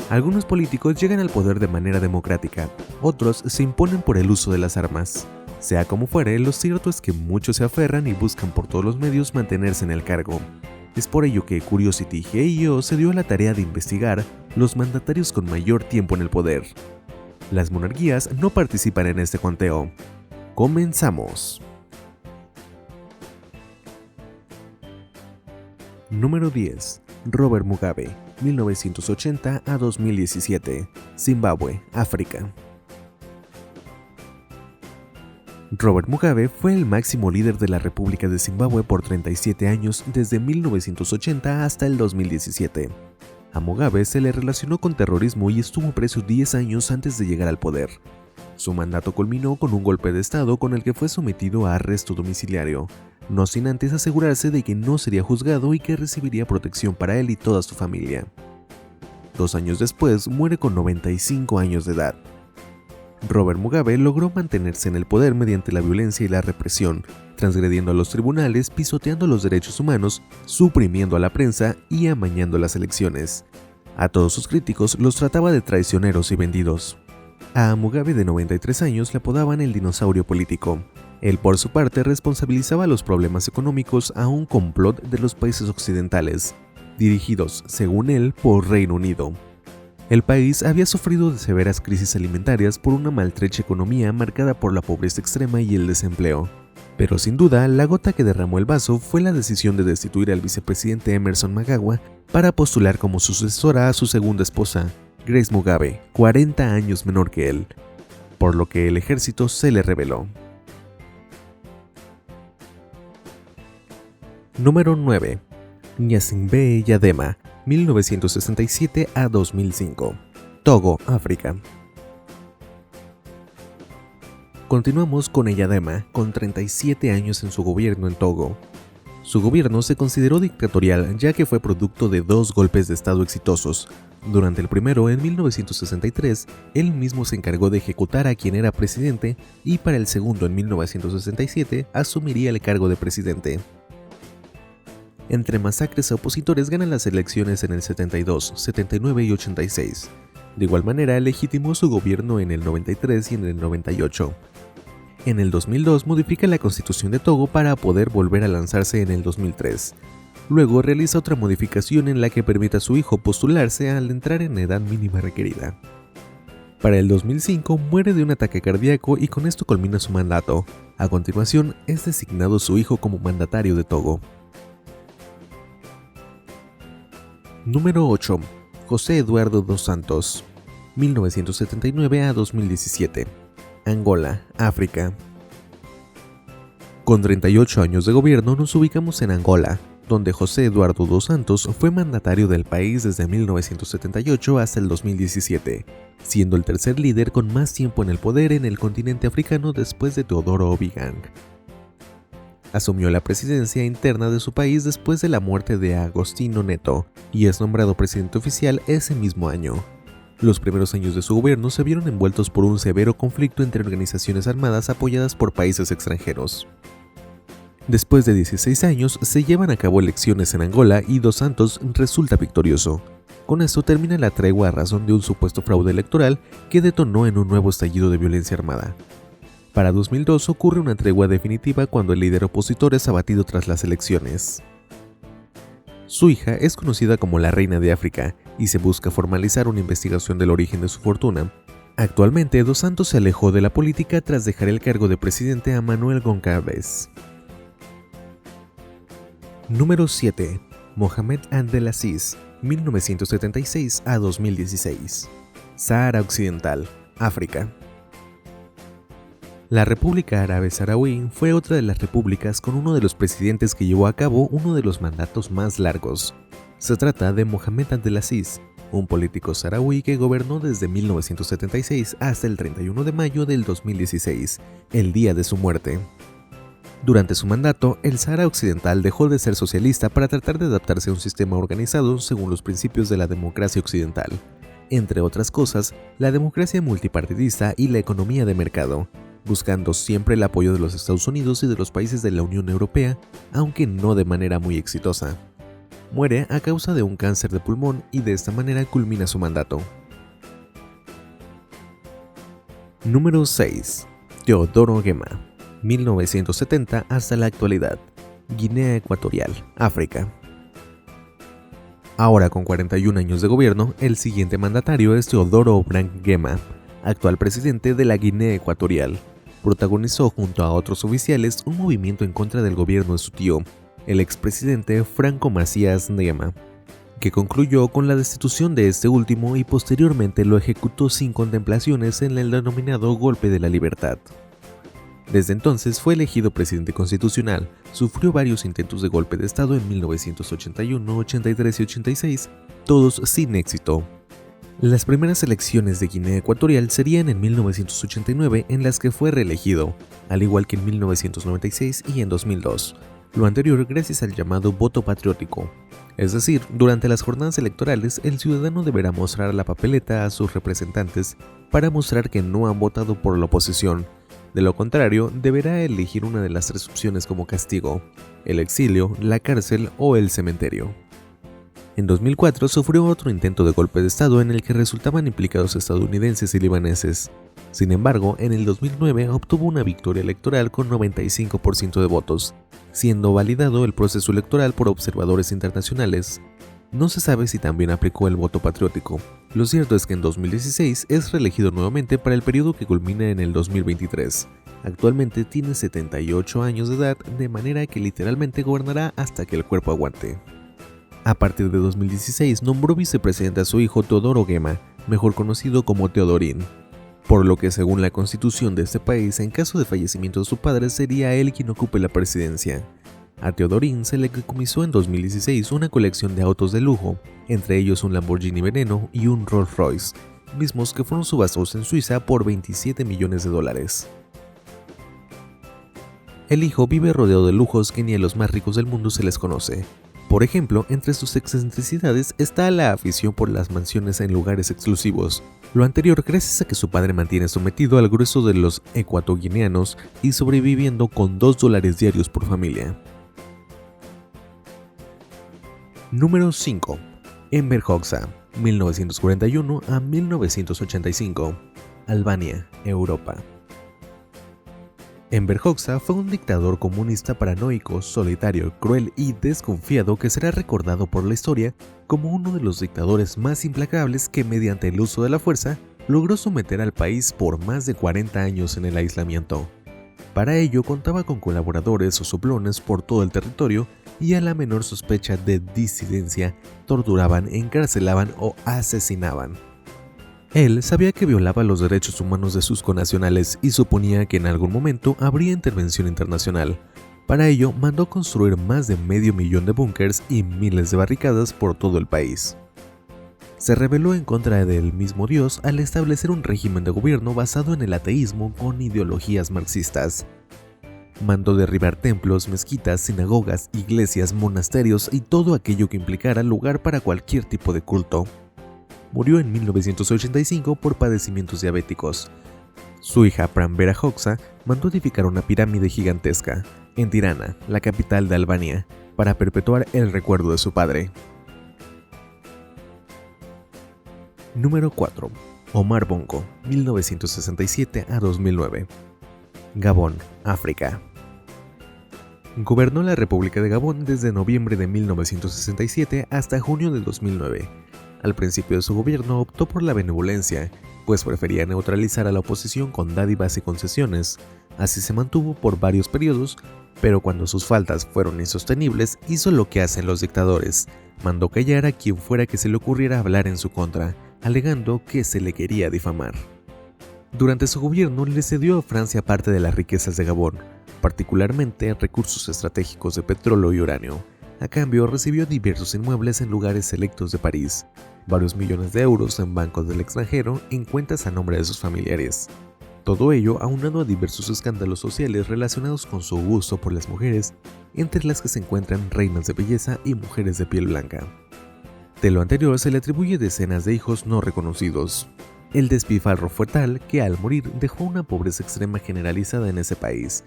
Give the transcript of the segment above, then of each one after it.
Algunos políticos llegan al poder de manera democrática, otros se imponen por el uso de las armas. Sea como fuere, lo cierto es que muchos se aferran y buscan por todos los medios mantenerse en el cargo. Es por ello que Curiosity.io se dio a la tarea de investigar los mandatarios con mayor tiempo en el poder. Las monarquías no participan en este conteo. Comenzamos. Número 10. Robert Mugabe, 1980 a 2017, Zimbabue, África. Robert Mugabe fue el máximo líder de la República de Zimbabue por 37 años desde 1980 hasta el 2017. A Mugabe se le relacionó con terrorismo y estuvo preso 10 años antes de llegar al poder. Su mandato culminó con un golpe de estado con el que fue sometido a arresto domiciliario, no sin antes asegurarse de que no sería juzgado y que recibiría protección para él y toda su familia. 2 años después muere con 95 años de edad. Robert Mugabe logró mantenerse en el poder mediante la violencia y la represión, transgrediendo a los tribunales, pisoteando los derechos humanos, suprimiendo a la prensa y amañando las elecciones. A todos sus críticos los trataba de traicioneros y vendidos. A Mugabe, de 93 años, le apodaban el dinosaurio político. Él, por su parte, responsabilizaba los problemas económicos a un complot de los países occidentales, dirigidos, según él, por Reino Unido. El país había sufrido de severas crisis alimentarias por una maltrecha economía marcada por la pobreza extrema y el desempleo. Pero sin duda, la gota que derramó el vaso fue la decisión de destituir al vicepresidente Emmerson Mnangagwa para postular como sucesora a su segunda esposa, Grace Mugabe, 40 años menor que él, por lo que el ejército se le rebeló. Número 9. Gnassingbé Eyadema, 1967 a 2005, Togo, África. Continuamos con Eyadema, con 37 años en su gobierno en Togo. Su gobierno se consideró dictatorial ya que fue producto de 2 golpes de estado exitosos. Durante el primero, en 1963, él mismo se encargó de ejecutar a quien era presidente y para el segundo, en 1967, asumiría el cargo de presidente. Entre masacres a opositores ganan las elecciones en el 72, 79 y 86. De igual manera, legitimó su gobierno en el 93 y en el 98. En el 2002 modifica la constitución de Togo para poder volver a lanzarse en el 2003. Luego realiza otra modificación en la que permite a su hijo postularse al entrar en edad mínima requerida. Para el 2005 muere de un ataque cardíaco y con esto culmina su mandato. A continuación es designado su hijo como mandatario de Togo. Número 8. José Eduardo dos Santos, 1979 a 2017, Angola, África. Con 38 años de gobierno nos ubicamos en Angola, donde José Eduardo dos Santos fue mandatario del país desde 1978 hasta el 2017, siendo el tercer líder con más tiempo en el poder en el continente africano después de Teodoro Obiang. Asumió la presidencia interna de su país después de la muerte de Agostinho Neto y es nombrado presidente oficial ese mismo año. Los primeros años de su gobierno se vieron envueltos por un severo conflicto entre organizaciones armadas apoyadas por países extranjeros. Después de 16 años se llevan a cabo elecciones en Angola y Dos Santos resulta victorioso. Con esto termina la tregua a razón de un supuesto fraude electoral que detonó en un nuevo estallido de violencia armada. Para 2002 ocurre una tregua definitiva cuando el líder opositor es abatido tras las elecciones. Su hija es conocida como la Reina de África y se busca formalizar una investigación del origen de su fortuna. Actualmente, Dos Santos se alejó de la política tras dejar el cargo de presidente a Manuel Goncalves. Número 7. Mohamed Abdelaziz, 1976 a 2016, Sahara Occidental, África. La República Árabe Saharaui fue otra de las repúblicas con uno de los presidentes que llevó a cabo uno de los mandatos más largos. Se trata de Mohamed Abdelaziz, un político saharaui que gobernó desde 1976 hasta el 31 de mayo del 2016, el día de su muerte. Durante su mandato, el Sahara Occidental dejó de ser socialista para tratar de adaptarse a un sistema organizado según los principios de la democracia occidental. Entre otras cosas, la democracia multipartidista y la economía de mercado, buscando siempre el apoyo de los Estados Unidos y de los países de la Unión Europea, aunque no de manera muy exitosa. Muere a causa de un cáncer de pulmón y de esta manera culmina su mandato. Número 6. Teodoro Gema, 1970 hasta la actualidad. Guinea Ecuatorial, África. Ahora con 41 años de gobierno, el siguiente mandatario es Teodoro Obiang Gema, actual presidente de la Guinea Ecuatorial. Protagonizó junto a otros oficiales un movimiento en contra del gobierno de su tío, el expresidente Franco Macías Nguema, que concluyó con la destitución de este último y posteriormente lo ejecutó sin contemplaciones en el denominado Golpe de la Libertad. Desde entonces fue elegido presidente constitucional, sufrió varios intentos de golpe de Estado en 1981, 83 y 86, todos sin éxito. Las primeras elecciones de Guinea Ecuatorial serían en 1989 en las que fue reelegido, al igual que en 1996 y en 2002, lo anterior gracias al llamado voto patriótico. Es decir, durante las jornadas electorales el ciudadano deberá mostrar la papeleta a sus representantes para mostrar que no han votado por la oposición. De lo contrario, deberá elegir una de las tres opciones como castigo: el exilio, la cárcel o el cementerio. En 2004 sufrió otro intento de golpe de Estado en el que resultaban implicados estadounidenses y libaneses. Sin embargo, en el 2009 obtuvo una victoria electoral con 95% de votos, siendo validado el proceso electoral por observadores internacionales. No se sabe si también aplicó el voto patriótico. Lo cierto es que en 2016 es reelegido nuevamente para el periodo que culmina en el 2023. Actualmente tiene 78 años de edad, de manera que literalmente gobernará hasta que el cuerpo aguante. A partir de 2016 nombró vicepresidente a su hijo Teodoro Gema, mejor conocido como Teodorín, por lo que según la constitución de este país, en caso de fallecimiento de su padre sería él quien ocupe la presidencia. A Teodorín se le decomisó en 2016 una colección de autos de lujo, entre ellos un Lamborghini Veneno y un Rolls Royce, mismos que fueron subastados en Suiza por 27 millones de dólares. El hijo vive rodeado de lujos que ni a los más ricos del mundo se les conoce. Por ejemplo, entre sus excentricidades está la afición por las mansiones en lugares exclusivos, lo anterior gracias a que su padre mantiene sometido al grueso de los ecuatoguineanos y sobreviviendo con $2 diarios por familia. Número 5. Enver Hoxha, 1941 a 1985, Albania, Europa. Enver Hoxha fue un dictador comunista paranoico, solitario, cruel y desconfiado que será recordado por la historia como uno de los dictadores más implacables que mediante el uso de la fuerza logró someter al país por más de 40 años en el aislamiento. Para ello contaba con colaboradores o soplones por todo el territorio y a la menor sospecha de disidencia torturaban, encarcelaban o asesinaban. Él sabía que violaba los derechos humanos de sus connacionales y suponía que en algún momento habría intervención internacional. Para ello mandó construir más de 500,000 de búnkers y miles de barricadas por todo el país. Se rebeló en contra del mismo Dios al establecer un régimen de gobierno basado en el ateísmo con ideologías marxistas. Mandó derribar templos, mezquitas, sinagogas, iglesias, monasterios y todo aquello que implicara lugar para cualquier tipo de culto. Murió en 1985 por padecimientos diabéticos. Su hija Pranvera Hoxha mandó edificar una pirámide gigantesca en Tirana, la capital de Albania, para perpetuar el recuerdo de su padre. Número 4. Omar Bongo, 1967 a 2009. Gabón, África. Gobernó la República de Gabón desde noviembre de 1967 hasta junio de 2009. Al principio de su gobierno optó por la benevolencia, pues prefería neutralizar a la oposición con dádivas y concesiones. Así se mantuvo por varios periodos, pero cuando sus faltas fueron insostenibles, hizo lo que hacen los dictadores: mandó callar a quien fuera que se le ocurriera hablar en su contra, alegando que se le quería difamar. Durante su gobierno le cedió a Francia parte de las riquezas de Gabón, particularmente recursos estratégicos de petróleo y uranio. A cambio recibió diversos inmuebles en lugares selectos de París, varios millones de euros en bancos del extranjero en cuentas a nombre de sus familiares. Todo ello aunado a diversos escándalos sociales relacionados con su gusto por las mujeres, entre las que se encuentran reinas de belleza y mujeres de piel blanca. De lo anterior se le atribuye decenas de hijos no reconocidos. El despilfarro fue tal que al morir dejó una pobreza extrema generalizada en ese país.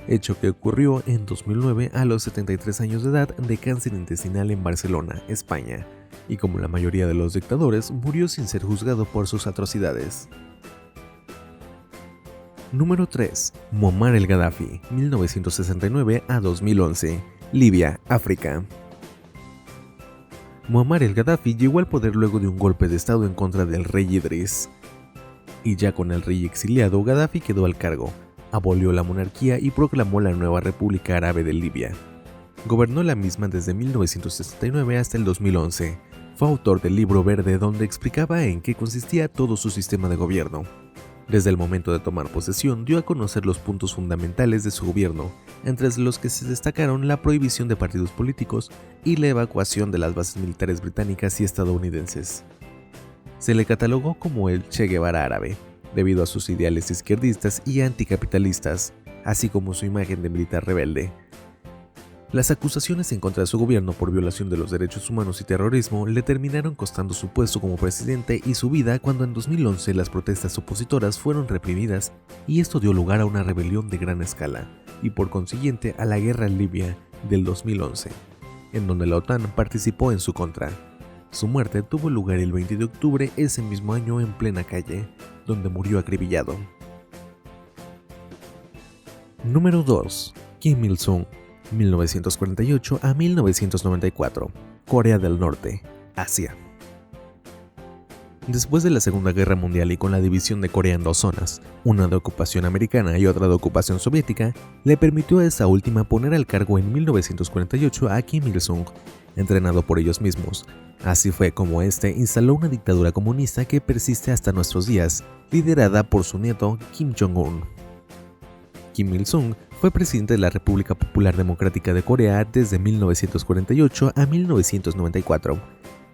hecho que ocurrió en 2009 a los 73 años de edad de cáncer intestinal en Barcelona, España, y como la mayoría de los dictadores, murió sin ser juzgado por sus atrocidades. Número 3. Muammar el-Gaddafi, 1969 a 2011, Libia, África. Muammar el-Gaddafi llegó al poder luego de un golpe de estado en contra del rey Idris. Y ya con el rey exiliado, Gaddafi quedó al cargo, abolió la monarquía y proclamó la nueva República Árabe de Libia. Gobernó la misma desde 1969 hasta el 2011. Fue autor del Libro Verde donde explicaba en qué consistía todo su sistema de gobierno. Desde el momento de tomar posesión dio a conocer los puntos fundamentales de su gobierno, entre los que se destacaron la prohibición de partidos políticos y la evacuación de las bases militares británicas y estadounidenses. Se le catalogó como el Che Guevara árabe, debido a sus ideales izquierdistas y anticapitalistas, así como su imagen de militar rebelde. Las acusaciones en contra de su gobierno por violación de los derechos humanos y terrorismo le terminaron costando su puesto como presidente y su vida cuando en 2011 las protestas opositoras fueron reprimidas y esto dio lugar a una rebelión de gran escala y por consiguiente a la guerra en Libia del 2011, en donde la OTAN participó en su contra. Su muerte tuvo lugar el 20 de octubre ese mismo año en plena calle, donde murió acribillado. Número 2. Kim Il-sung, 1948 a 1994, Corea del Norte, Asia. Después de la Segunda Guerra Mundial y con la división de Corea en dos zonas, una de ocupación americana y otra de ocupación soviética, le permitió a esa última poner al cargo en 1948 a Kim Il-sung, entrenado por ellos mismos. Así fue como este instaló una dictadura comunista que persiste hasta nuestros días, liderada por su nieto Kim Jong-un. Kim Il-sung fue presidente de la República Popular Democrática de Corea desde 1948 a 1994.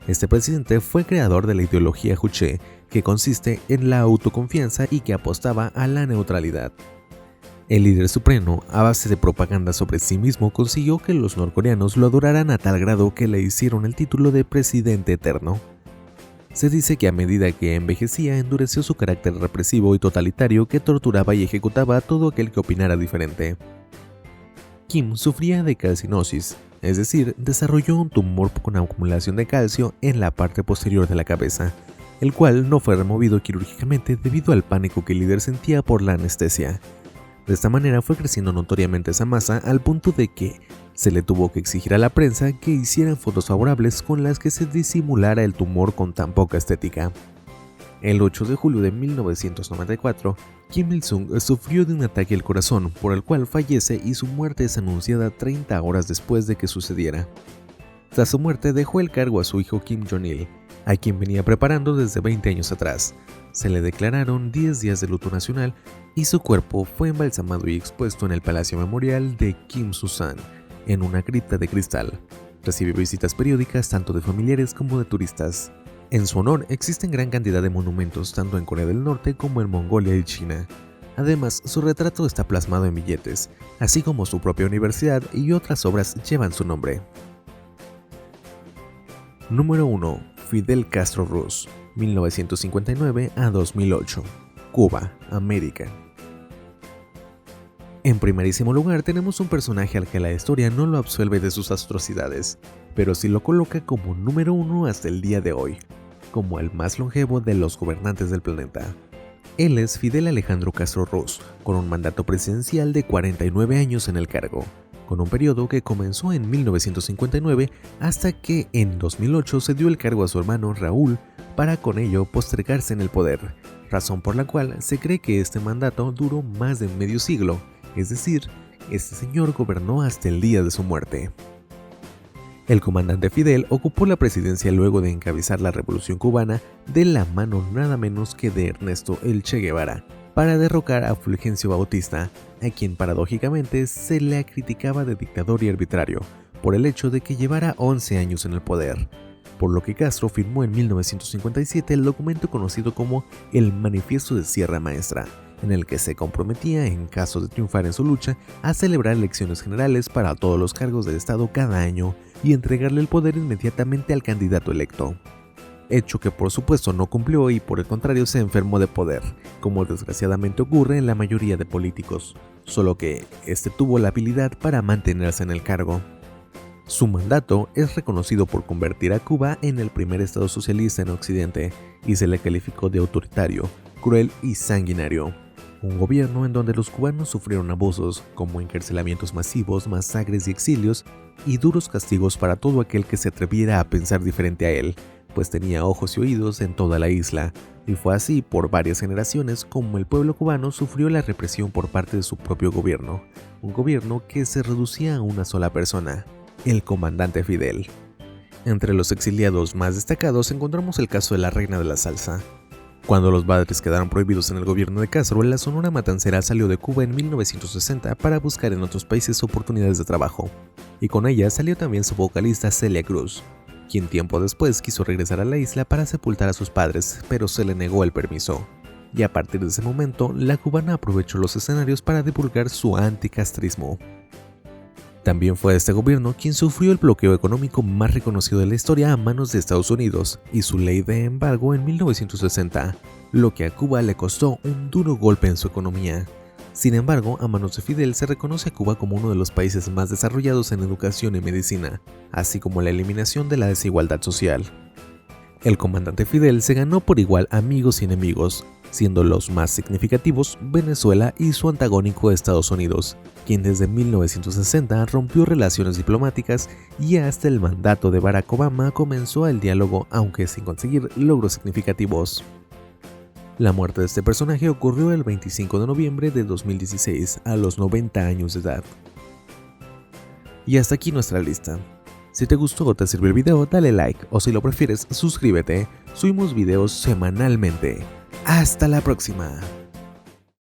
Este presidente fue creador de la ideología Juche, que consiste en la autoconfianza y que apostaba a la neutralidad. El líder supremo, a base de propaganda sobre sí mismo, consiguió que los norcoreanos lo adoraran a tal grado que le hicieron el título de presidente eterno. Se dice que a medida que envejecía endureció su carácter represivo y totalitario que torturaba y ejecutaba a todo aquel que opinara diferente. Kim sufría de calcinosis, es decir, desarrolló un tumor con acumulación de calcio en la parte posterior de la cabeza, el cual no fue removido quirúrgicamente debido al pánico que el líder sentía por la anestesia. De esta manera fue creciendo notoriamente esa masa al punto de que se le tuvo que exigir a la prensa que hicieran fotos favorables con las que se disimulara el tumor con tan poca estética. El 8 de julio de 1994, Kim Il-sung sufrió de un ataque al corazón por el cual fallece y su muerte es anunciada 30 horas después de que sucediera. Tras su muerte dejó el cargo a su hijo Kim Jong-il, a quien venía preparando desde 20 años atrás. Se le declararon 10 días de luto nacional y su cuerpo fue embalsamado y expuesto en el Palacio Memorial de Kim Susan, en una cripta de cristal. Recibe visitas periódicas tanto de familiares como de turistas. En su honor existen gran cantidad de monumentos tanto en Corea del Norte como en Mongolia y China. Además, su retrato está plasmado en billetes, así como su propia universidad y otras obras llevan su nombre. Número 1. Fidel Castro Ruz, 1959 a 2008, Cuba, América. En primerísimo lugar tenemos un personaje al que la historia no lo absuelve de sus atrocidades, pero sí lo coloca como número 1 hasta el día de hoy, como el más longevo de los gobernantes del planeta. Él es Fidel Alejandro Castro Ruz, con un mandato presidencial de 49 años en el cargo, con un periodo que comenzó en 1959 hasta que en 2008 se dio el cargo a su hermano Raúl para con ello postergarse en el poder, razón por la cual se cree que este mandato duró más de medio siglo, es decir, este señor gobernó hasta el día de su muerte. El comandante Fidel ocupó la presidencia luego de encabezar la Revolución Cubana de la mano nada menos que de Ernesto el Che Guevara, para derrocar a Fulgencio Bautista, a quien paradójicamente se le criticaba de dictador y arbitrario, por el hecho de que llevara 11 años en el poder, por lo que Castro firmó en 1957 el documento conocido como el Manifiesto de Sierra Maestra, en el que se comprometía, en caso de triunfar en su lucha, a celebrar elecciones generales para todos los cargos del Estado cada año y entregarle el poder inmediatamente al candidato electo. Hecho que por supuesto no cumplió y por el contrario se enfermó de poder, como desgraciadamente ocurre en la mayoría de políticos. solo que este tuvo la habilidad para mantenerse en el cargo. Su mandato es reconocido por convertir a Cuba en el primer estado socialista en Occidente y se le calificó de autoritario, cruel y sanguinario. Un gobierno en donde los cubanos sufrieron abusos como encarcelamientos masivos, masacres y exilios, y duros castigos para todo aquel que se atreviera a pensar diferente a él, pues tenía ojos y oídos en toda la isla, y fue así por varias generaciones como el pueblo cubano sufrió la represión por parte de su propio gobierno, un gobierno que se reducía a una sola persona, el comandante Fidel. Entre los exiliados más destacados encontramos el caso de la reina de la salsa. Cuando los padres quedaron prohibidos en el gobierno de Castro, la Sonora Matancera salió de Cuba en 1960 para buscar en otros países oportunidades de trabajo, y con ella salió también su vocalista Celia Cruz, quien tiempo después quiso regresar a la isla para sepultar a sus padres, pero se le negó el permiso. Y a partir de ese momento, la cubana aprovechó los escenarios para divulgar su anticastrismo. También fue este gobierno quien sufrió el bloqueo económico más reconocido de la historia a manos de Estados Unidos y su ley de embargo en 1960, lo que a Cuba le costó un duro golpe en su economía. Sin embargo, a manos de Fidel se reconoce a Cuba como uno de los países más desarrollados en educación y medicina, así como la eliminación de la desigualdad social. El comandante Fidel se ganó por igual amigos y enemigos, siendo los más significativos Venezuela y su antagónico Estados Unidos, quien desde 1960 rompió relaciones diplomáticas y hasta el mandato de Barack Obama comenzó el diálogo, aunque sin conseguir logros significativos. La muerte de este personaje ocurrió el 25 de noviembre de 2016, a los 90 años de edad. Y hasta aquí nuestra lista. Si te gustó o te sirvió el video, dale like, o si lo prefieres, suscríbete. Subimos videos semanalmente. ¡Hasta la próxima!